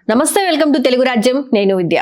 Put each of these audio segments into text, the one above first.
నమస్తే, welcome to Telugu రాజ్యం. నేను విద్య.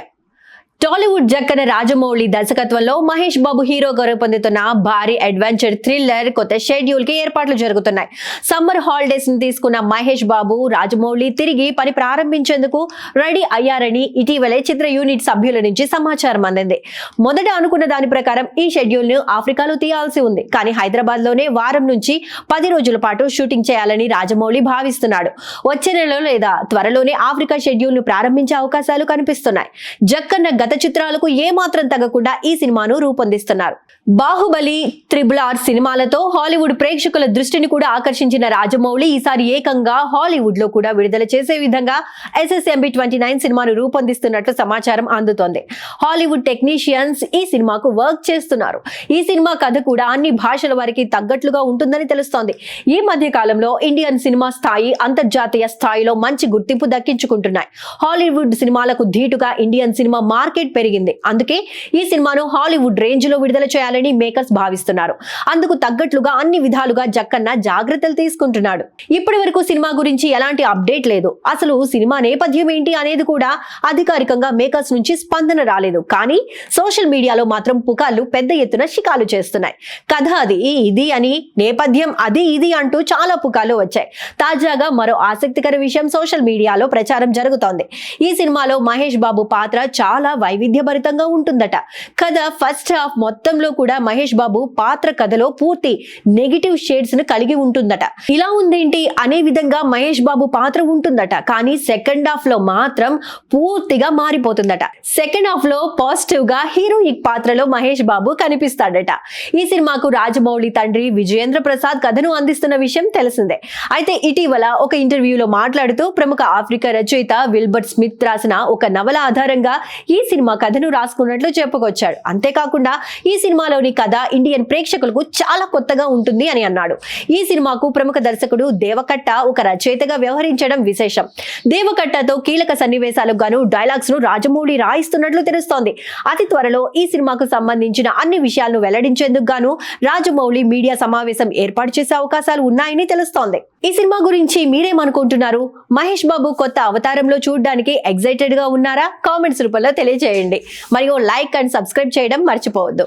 టాలీవుడ్ జక్కన రాజమౌళి దర్శకత్వంలో మహేష్ బాబు హీరోగా రూపొందుతున్న భారీ అడ్వెంచర్ థ్రిల్లర్ కొత్త షెడ్యూల్ కి ఏర్పాట్లు జరుగుతున్నాయి. సమ్మర్ హాలిడేస్ ని తీసుకున్న మహేష్ బాబు, రాజమౌళి తిరిగి పని ప్రారంభించేందుకు రెడీ అయ్యారని ఇటీవలే చిత్ర యూనిట్ సభ్యుల నుంచి సమాచారం అందింది. మొదట అనుకున్న దాని ప్రకారం ఈ షెడ్యూల్ ను ఆఫ్రికాలో తీయాల్సి ఉంది. కానీ హైదరాబాద్ లోనే వారం నుంచి 10 రోజుల పాటు షూటింగ్ చేయాలని రాజమౌళి భావిస్తున్నాడు. వచ్చే నెలలో లేదా త్వరలోనే ఆఫ్రికా షెడ్యూల్ ను ప్రారంభించే అవకాశాలు కనిపిస్తున్నాయి. జక్కన్న గత చిత్రాలకు ఏమాత్రం తగ్గకుండా ఈ సినిమాను రూపొందిస్తున్నారు. బాహుబలి, RRR సినిమాలతో హాలీవుడ్ ప్రేక్షకుల దృష్టిని కూడా ఆకర్షించిన రాజమౌళి ఈసారి ఏకంగా హాలీవుడ్ లో కూడా విడుదల చేసే విధంగా SSMB 29 సినిమాను రూపొందిస్తున్నట్లు సమాచారం అందుతోంది. హాలీవుడ్ టెక్నీషియన్స్ ఈ సినిమాకు వర్క్ చేస్తున్నారు. ఈ సినిమా కథ కూడా అన్ని భాషల వారికి తగ్గట్లుగా ఉంటుందని తెలుస్తోంది. ఈ మధ్య కాలంలో ఇండియన్ సినిమా స్థాయి అంతర్జాతీయ స్థాయిలో మంచి గుర్తింపు దక్కించుకుంటున్నాయి. హాలీవుడ్ సినిమాలకు ధీటుగా ఇండియన్ సినిమా మార్కెట్ పెరిగింది. అందుకే ఈ సినిమాను హాలీవుడ్ రేంజ్ లో విడుదల చేయాలని మేకర్స్ భావిస్తున్నారు. అందుకు తగ్గట్లుగా అన్ని విధాలుగా జక్కన్న జాగ్రత్తలు తీసుకుంటున్నాడు. ఇప్పటి వరకు సినిమా గురించి ఎలాంటి అప్డేట్ లేదు. అసలు సినిమా నేపథ్యం ఏంటి అనేది కూడా అధికారికంగా మేకర్స్ నుంచి స్పందన రాలేదు. కానీ సోషల్ మీడియాలో మాత్రం పుకార్లు పెద్ద ఎత్తున షికాలు చేస్తున్నాయి. కథ అది ఇది అని, నేపథ్యం అది ఇది అంటూ చాలా పుకార్లు వచ్చాయి. తాజాగా మరో ఆసక్తికర విషయం సోషల్ మీడియాలో ప్రచారం జరుగుతోంది. ఈ సినిమాలో మహేష్ బాబు పాత్ర చాలా వైవిధ్యభరితంగా ఉంటుందట. కథ ఫస్ట్ హాఫ్ మొత్తంలో కూడా మహేష్ బాబు పాత్ర కథలో పూర్తి నెగిటివ్ షేడ్స్ ను కలిగి ఉంటుందట. ఇలా ఉందేంటి అనే విధంగా మహేష్ బాబు పాత్ర ఉంటుందట. కానీ సెకండ్ హాఫ్ లో మాత్రం పూర్తిగా మారిపోతుందట. సెకండ్ హాఫ్ లో పాజిటివ్ గా హీరోయిక్ పాత్రలో మహేష్ బాబు కనిపిస్తాడట. ఈ సినిమాకు రాజమౌళి తండ్రి విజయేంద్ర ప్రసాద్ కథను అందిస్తున్న విషయం తెలిసిందే. అయితే ఇటీవల ఒక ఇంటర్వ్యూలో మాట్లాడుతూ ప్రముఖ ఆఫ్రికా రచయిత విల్బర్ట్ స్మిత్ రాసిన ఒక నవల ఆధారంగా ఈ సినిమా కథను రాసుకున్నట్లు చెప్పుకొచ్చాడు. అంతేకాకుండా ఈ సినిమాలోని కథ ఇండియన్ ప్రేక్షకులకు చాలా కొత్తగా ఉంటుంది అని అన్నాడు. ఈ సినిమాకు ప్రముఖ దర్శకుడు దేవకట్ట ఒక రచయితగా వ్యవహరించడం విశేషం. దేవకట్టతో కీలక సన్నివేశాలకు గాను డైలాగ్స్ ను రాజమౌళి రాయిస్తున్నట్లు తెలుస్తోంది. అతి త్వరలో ఈ సినిమాకు సంబంధించిన అన్ని విషయాలను వెల్లడించేందుకు గాను రాజమౌళి మీడియా సమావేశం ఏర్పాటు చేసే అవకాశాలు ఉన్నాయని తెలుస్తోంది. ఈ సినిమా గురించి మీరేమనుకుంటున్నారు? మహేష్ బాబు కొత్త అవతారంలో చూడడానికి ఎక్సైటెడ్ గా ఉన్నారా? కామెంట్స్ రూపంలో తెలియజేయండి. మరియు లైక్ అండ్ సబ్స్క్రైబ్ చేయడం మర్చిపోవద్దు.